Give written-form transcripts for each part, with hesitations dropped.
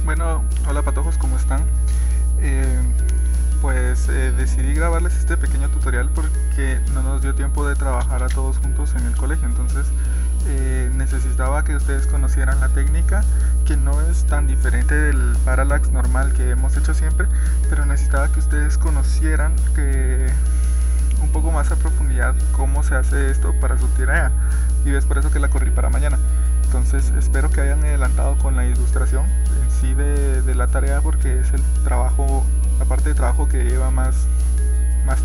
Bueno, hola patojos, ¿cómo están? Eh, Decidí grabarles este pequeño tutorial porque no nos dio tiempo de trabajar a todos juntos en el colegio. Entonces necesitaba que ustedes conocieran la técnica, que no es tan diferente del parallax normal que hemos hecho siempre, pero necesitaba que ustedes conocieran un poco más a profundidad cómo se hace esto para su tarea, y es por eso que la corrí para mañana. Entonces espero que hayan adelantado con la ilustración en sí de la tarea, porque es la parte de trabajo que lleva más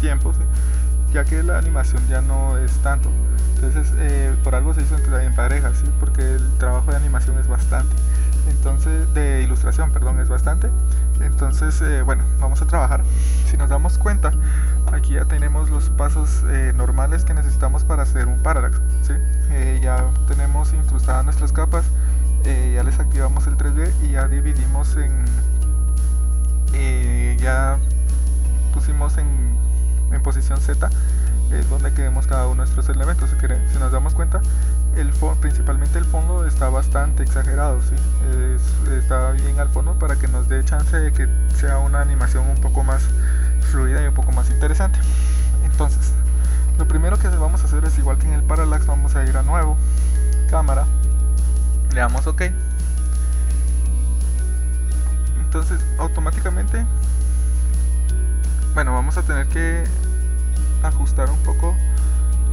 tiempo, ¿sí? Ya que la animación ya no es tanto. Entonces por algo se hizo en pareja, ¿sí? Porque el trabajo de animación es bastante. Entonces, de ilustración, perdón, es bastante. Entonces, bueno, vamos a trabajar. Si nos damos cuenta, aquí ya tenemos los pasos normales que necesitamos para hacer un parallax, ¿sí? Ya tenemos incrustadas nuestras capas, ya les activamos el 3D y ya dividimos ya pusimos en posición Z donde queremos cada uno de nuestros elementos. Si nos damos cuenta, principalmente el fondo está bastante exagerado, ¿sí? Está bien al fondo para que nos dé chance de que sea una animación un poco más fluida y un poco más interesante. Entonces, lo primero que vamos a hacer es, igual que en el parallax, vamos a ir a nuevo, cámara, le damos OK. Entonces automáticamente, bueno, vamos a tener que ajustar un poco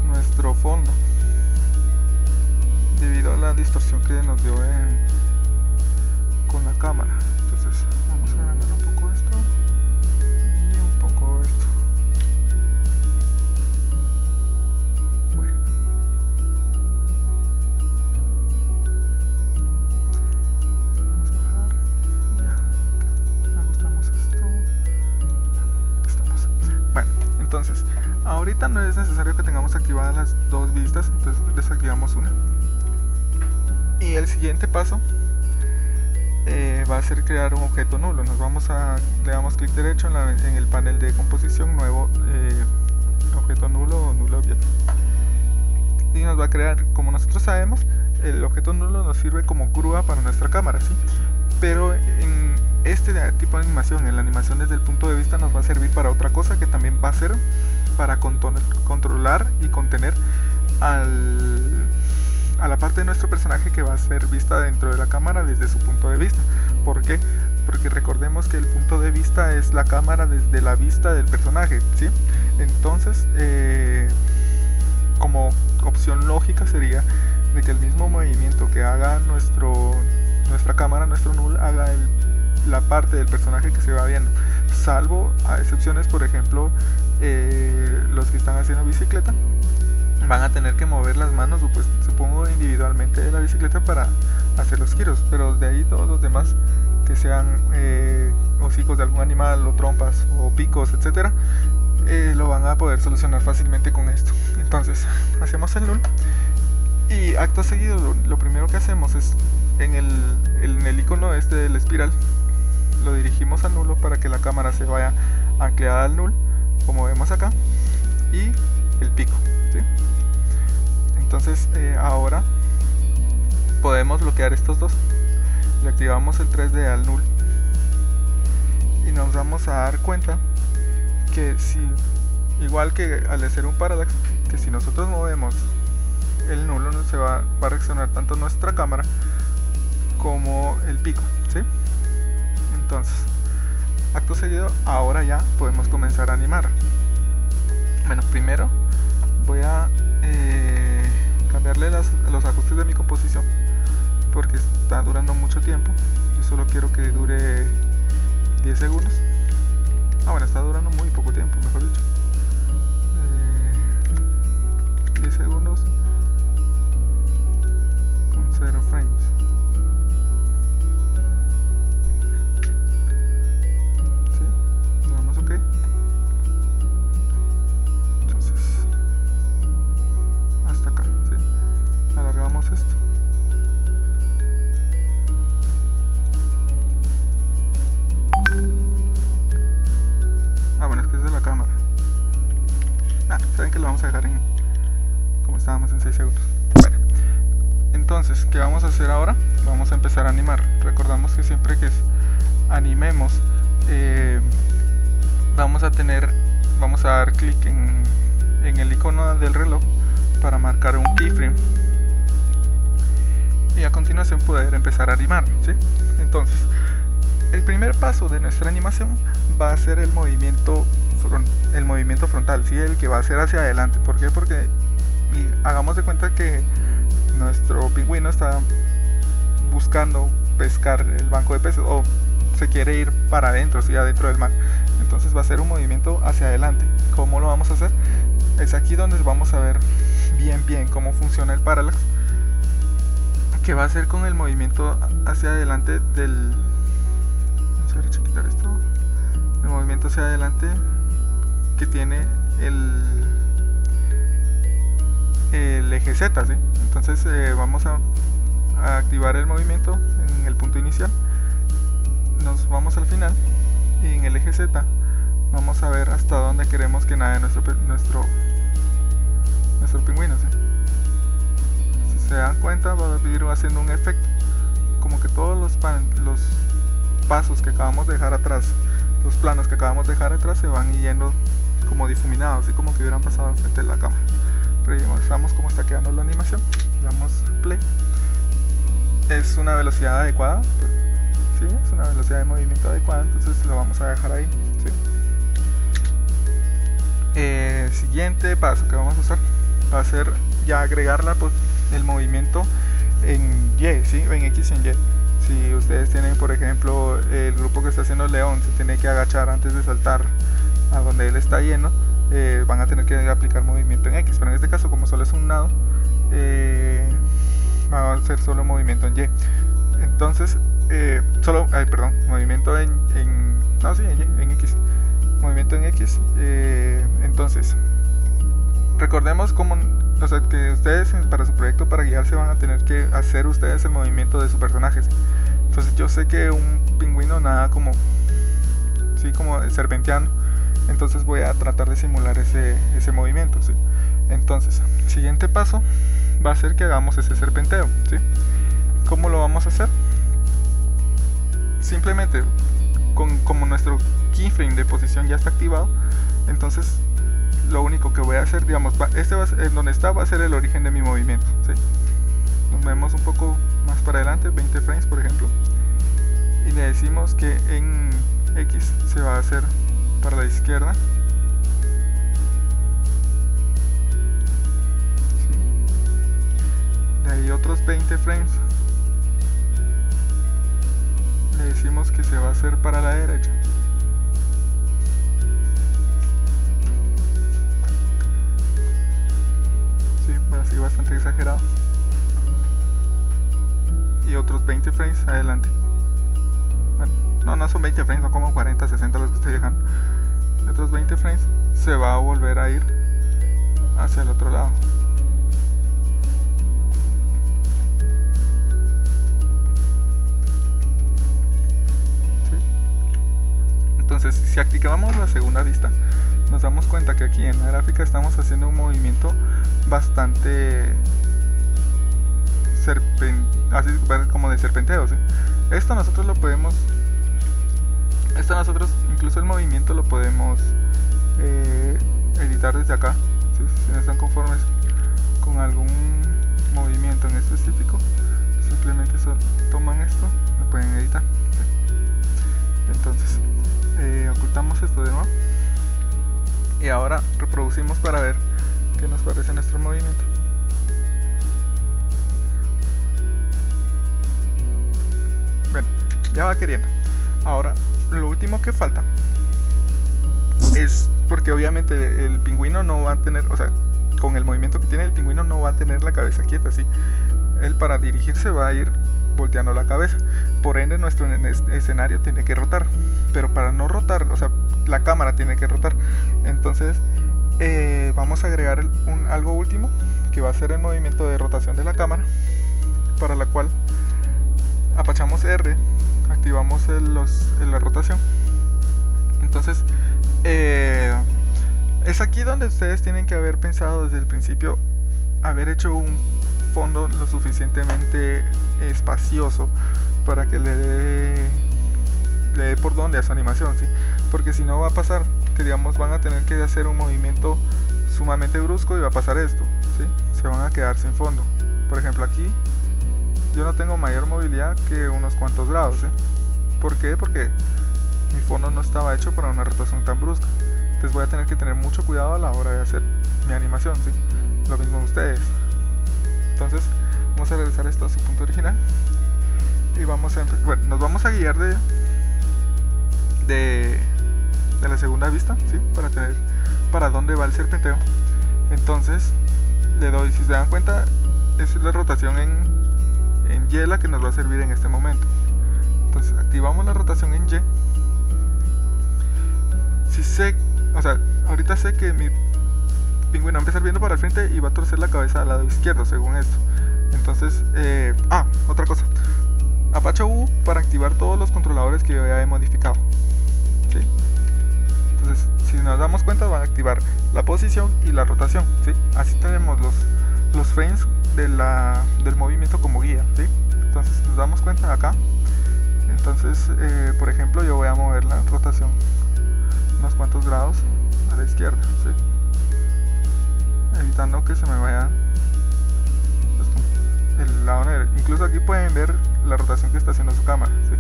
nuestro fondo debido a la distorsión que nos dio con la cámara. Entonces vamos a agrandar un poco esto y un poco esto. Bueno, vamos a bajar, ya ajustamos esto, ya estamos. Bueno, entonces ahorita no es necesario que tengamos activadas las dos vistas, entonces desactivamos una. Y el siguiente paso va a ser crear un objeto nulo. Le damos clic derecho en el panel de composición, nuevo objeto nulo o nulo object. Y nos va a crear, como nosotros sabemos, el objeto nulo nos sirve como grúa para nuestra cámara, ¿sí? Pero en este tipo de animación, en la animación desde el punto de vista, nos va a servir para otra cosa, que también va a ser para controlar y contener a la parte de nuestro personaje que va a ser vista dentro de la cámara desde su punto de vista. ¿Por qué? Porque recordemos que el punto de vista es la cámara desde la vista del personaje, ¿sí? Entonces, como opción lógica sería de que el mismo movimiento que haga nuestra cámara, nuestro null, haga la parte del personaje que se va viendo, salvo a excepciones. Por ejemplo, los que están haciendo bicicleta van a tener que mover las manos, pues, supongo, individualmente de la bicicleta para hacer los giros, pero de ahí todos los demás que sean hocicos de algún animal o trompas o picos, etcétera, lo van a poder solucionar fácilmente con esto. Entonces hacemos el null y acto seguido lo primero que hacemos es en el icono este del espiral, lo dirigimos al nulo para que la cámara se vaya anclada al null, como vemos acá, y el pico, ¿sí? Entonces ahora podemos bloquear estos dos. Le activamos el 3D al null y nos vamos a dar cuenta que igual que al hacer un parallax, que si nosotros movemos el nulo, va a reaccionar tanto nuestra cámara como el pico, ¿sí? Entonces, acto seguido, ahora ya podemos comenzar a animar. Bueno, primero voy a cambiarle los ajustes de mi composición porque está durando mucho tiempo. Yo solo quiero que dure 10 segundos. Bueno, está durando muy poco tiempo, mejor dicho. 10 segundos con 0 frames. ¿Sí? Le damos OK. Entonces, hasta acá, ¿sí? Alargamos esto. Bueno, es que es de la cámara. Saben que lo vamos a dejar como estábamos en 6 segundos. Bueno, Entonces, ¿qué vamos a hacer ahora? Vamos a empezar a animar. Recordamos que siempre que animemos, vamos a dar clic en el icono del reloj para marcar un keyframe y a continuación poder empezar a animar, ¿sí? Entonces, el primer paso de nuestra animación va a ser el movimiento frontal, ¿sí? El que va a ser hacia adelante. ¿Por qué? Porque hagamos de cuenta que nuestro pingüino está buscando pescar el banco de peces o se quiere ir para adentro, ¿sí? Adentro del mar. Entonces va a ser un movimiento hacia adelante. ¿Cómo lo vamos a hacer? Es aquí donde vamos a ver bien cómo funciona el parallax, que va a ser con el movimiento hacia adelante del... Vamos a ver, quitar esto. El movimiento hacia adelante que tiene el eje Z, ¿sí? Entonces vamos a activar el movimiento en el punto inicial, nos vamos al final y en el eje Z vamos a ver hasta dónde queremos que nade nuestro pingüino, ¿sí? Si se dan cuenta, va a ir haciendo un efecto como que todos los pasos que acabamos de dejar atrás, los planos que acabamos de dejar atrás se van yendo como difuminados, así como que hubieran pasado enfrente de la cámara. Revisamos cómo está quedando la animación, damos play. Es una velocidad adecuada, ¿sí? Es una velocidad de movimiento adecuada, entonces lo vamos a dejar ahí, ¿sí? Siguiente paso que vamos a hacer va a ser ya agregarla, pues, el movimiento en Y, ¿sí? En X y en Y. Si ustedes tienen, por ejemplo, el grupo que está haciendo León, se tiene que agachar antes de saltar a donde él está yendo, van a tener que aplicar movimiento en X, pero en este caso, como solo es un nado, va a ser solo movimiento en Y. Entonces, movimiento en X. Movimiento en X. Entonces, recordemos cómo, o sea, que ustedes para su proyecto, para guiarse, van a tener que hacer ustedes el movimiento de su personaje, ¿sí? Entonces yo sé que un pingüino nada como serpenteando, entonces voy a tratar de simular ese movimiento, ¿sí? Entonces, siguiente paso va a ser que hagamos ese serpenteo, ¿sí? ¿Cómo lo vamos a hacer? Simplemente, como nuestro keyframe de posición ya está activado, entonces lo único que voy a hacer, digamos, en donde está va a ser el origen de mi movimiento, ¿sí? Nos movemos un poco más para adelante, 20 frames por ejemplo, y le decimos que en X se va a hacer para la izquierda, ¿sí? De ahí otros 20 frames le decimos que se va a hacer para la derecha. Sí, así bastante exagerado. Y otros 20 frames adelante. Bueno, no son 20 frames, son como 40, 60 los que estoy dejando. Otros 20 frames se va a volver a ir hacia el otro lado. Entonces, si activamos la segunda vista, nos damos cuenta que aquí en la gráfica estamos haciendo un movimiento bastante así como de serpenteo, ¿sí? Esto nosotros incluso el movimiento lo podemos editar desde acá, ¿sí? Si no están conformes con algún movimiento en específico, simplemente toman esto, lo pueden editar, ¿sí? Entonces ocultamos esto de nuevo y ahora reproducimos para ver qué nos parece nuestro movimiento. Bueno, ya va queriendo. Ahora lo último que falta es, porque obviamente el pingüino no va a tener, o sea, con el movimiento que tiene el pingüino no va a tener la cabeza quieta, ¿sí? Él para dirigirse va a ir volteando la cabeza, por ende nuestro escenario tiene que rotar, pero para no rotar, o sea, la cámara tiene que rotar. Entonces vamos a agregar algo último, que va a ser el movimiento de rotación de la cámara, para la cual apachamos R, activamos la rotación. Entonces es aquí donde ustedes tienen que haber pensado desde el principio, haber hecho fondo lo suficientemente espacioso para que le dé por donde a su animación, ¿sí? Porque si no va a pasar que, digamos, van a tener que hacer un movimiento sumamente brusco y va a pasar esto, ¿sí? Se van a quedar sin fondo. Por ejemplo, aquí yo no tengo mayor movilidad que unos cuantos grados, ¿sí? ¿Por qué? Porque mi fondo no estaba hecho para una rotación tan brusca. Entonces voy a tener que tener mucho cuidado a la hora de hacer mi animación, ¿sí? Lo mismo ustedes. Entonces vamos a regresar esto a su punto original y vamos a nos vamos a guiar de la segunda vista, ¿sí? Para tener para dónde va el serpenteo. Entonces le doy, si se dan cuenta, es la rotación en Y la que nos va a servir en este momento. Entonces activamos la rotación en Y. Si sé, o sea, ahorita sé que mi pingüino va a empezar viendo para el frente y va a torcer la cabeza al lado izquierdo, según esto. Entonces, otra cosa, apacho U para activar todos los controladores que yo ya he modificado, ¿sí? Entonces, si nos damos cuenta, van a activar la posición y la rotación, ¿sí? Así tenemos los frames del movimiento como guía, ¿sí? Entonces nos damos cuenta acá. Entonces, por ejemplo, yo voy a mover la rotación unos cuantos grados a la izquierda, ¿sí? Evitando que se me vaya el lado negro. Incluso aquí pueden ver la rotación que está haciendo su cámara, ¿sí?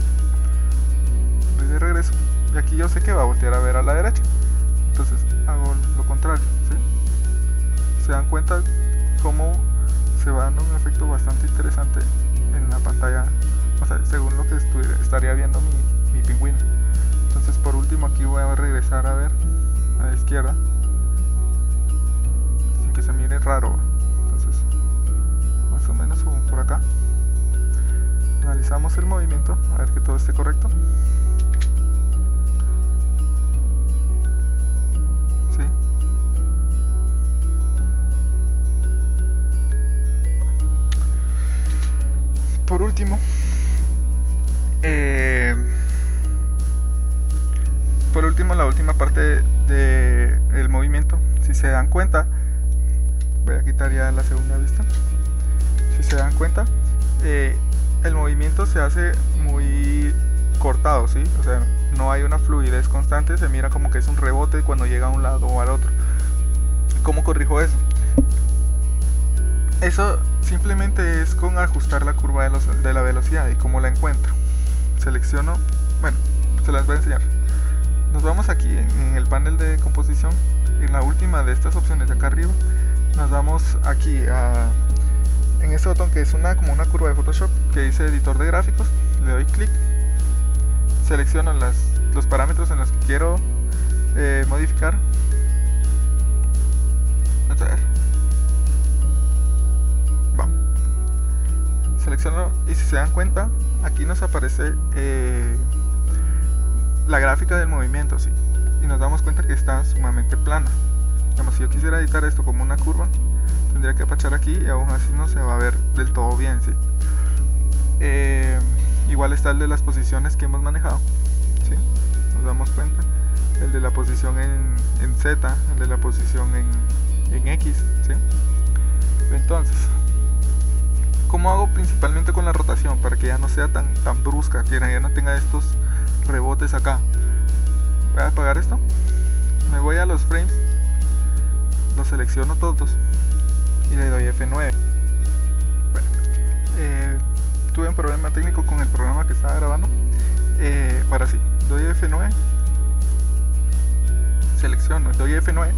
Voy de regreso y aquí yo sé que va a voltear a ver a la derecha, entonces hago lo contrario, ¿sí? Se dan cuenta cómo se va dando un efecto bastante interesante en la pantalla, o sea, según lo que estaría viendo mi pingüino. Entonces, por último, aquí voy a regresar a ver a la izquierda sin que se mire raro. Entonces, más o menos como por acá. Analizamos el movimiento, a ver que todo esté correcto. ¿Sí? Por último, la última parte del movimiento, si se dan cuenta, voy a quitar ya la segunda vista. Si se dan cuenta, el movimiento se hace muy cortado, ¿sí? O sea, no hay una fluidez constante, se mira como que es un rebote cuando llega a un lado o al otro. ¿Cómo corrijo eso? Eso simplemente es con ajustar la curva de la velocidad. ¿Y cómo la encuentro? Selecciono, bueno, se las voy a enseñar. Nos vamos aquí en el panel de composición, en la última de estas opciones de acá arriba. Nos vamos aquí en este botón que es como una curva de Photoshop que dice editor de gráficos. Le doy clic, selecciono los parámetros en los que quiero modificar. A ver. Selecciono y si se dan cuenta, aquí nos aparece la gráfica del movimiento, ¿sí? Y nos damos cuenta que está sumamente plana. Digamos, si yo quisiera editar esto como una curva, tendría que apachar aquí y aún así no se va a ver del todo bien, ¿sí? Igual está el de las posiciones que hemos manejado, ¿sí? Nos damos cuenta, el de la posición en Z, el de la posición en X, ¿sí? Entonces, ¿cómo hago principalmente con la rotación? Para que ya no sea tan brusca, que ya no tenga estos rebotes acá. Voy a apagar esto, me voy a los frames, los selecciono todos y le doy F9. Bueno, tuve un problema técnico con el programa que estaba grabando. Ahora sí, doy F9, selecciono, doy F9.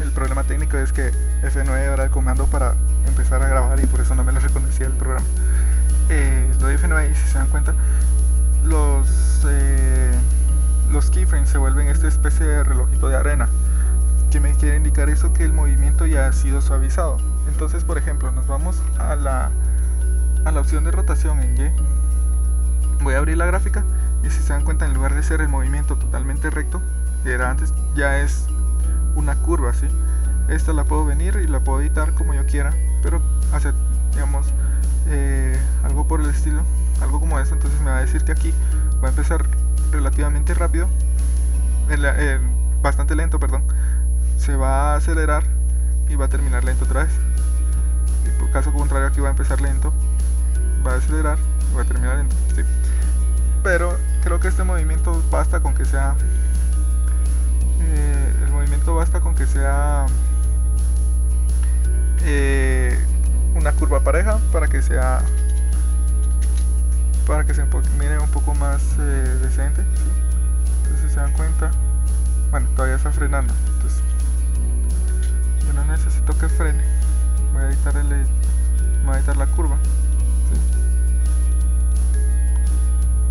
El problema técnico es que F9 era el comando para empezar a grabar y por eso no me lo reconocía el programa. Doy F9 y si se dan cuenta, los keyframes se vuelven esta especie de relojito de arena que me quiere indicar eso, que el movimiento ya ha sido suavizado. Entonces, por ejemplo, nos vamos a la opción de rotación en Y. Voy a abrir la gráfica y si se dan cuenta, en lugar de ser el movimiento totalmente recto que era antes, ya es una curva, ¿sí? Esta la puedo venir y la puedo editar como yo quiera, pero hacer, digamos, algo por el estilo, algo como eso. Entonces me va a decir que aquí va a empezar relativamente rápido, bastante lento, perdón, se va a acelerar y va a terminar lento otra vez. Y por caso contrario, aquí va a empezar lento, va a acelerar y va a terminar lento, ¿sí? Pero creo que este movimiento basta con que sea el movimiento basta con que sea una curva pareja para que se mire un poco más decente, ¿sí? Entonces se dan cuenta, bueno, todavía está frenando, entonces yo no necesito que frene, voy a editar la curva, ¿sí?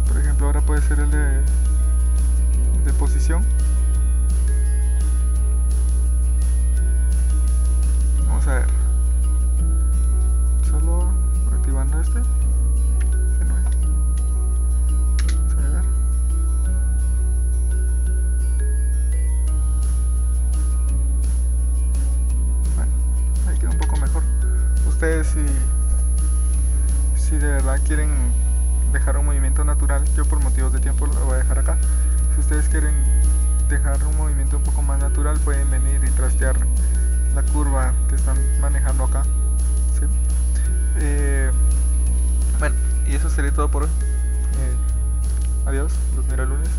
Por ejemplo, ahora puede ser el de posición. Vamos a ver, solo activando este. Ustedes si de verdad quieren dejar un movimiento natural, yo por motivos de tiempo lo voy a dejar acá. Si ustedes quieren dejar un movimiento un poco más natural, pueden venir y trastear la curva que están manejando acá, ¿sí? Bueno, y eso sería todo por hoy. Adiós, los miro el lunes.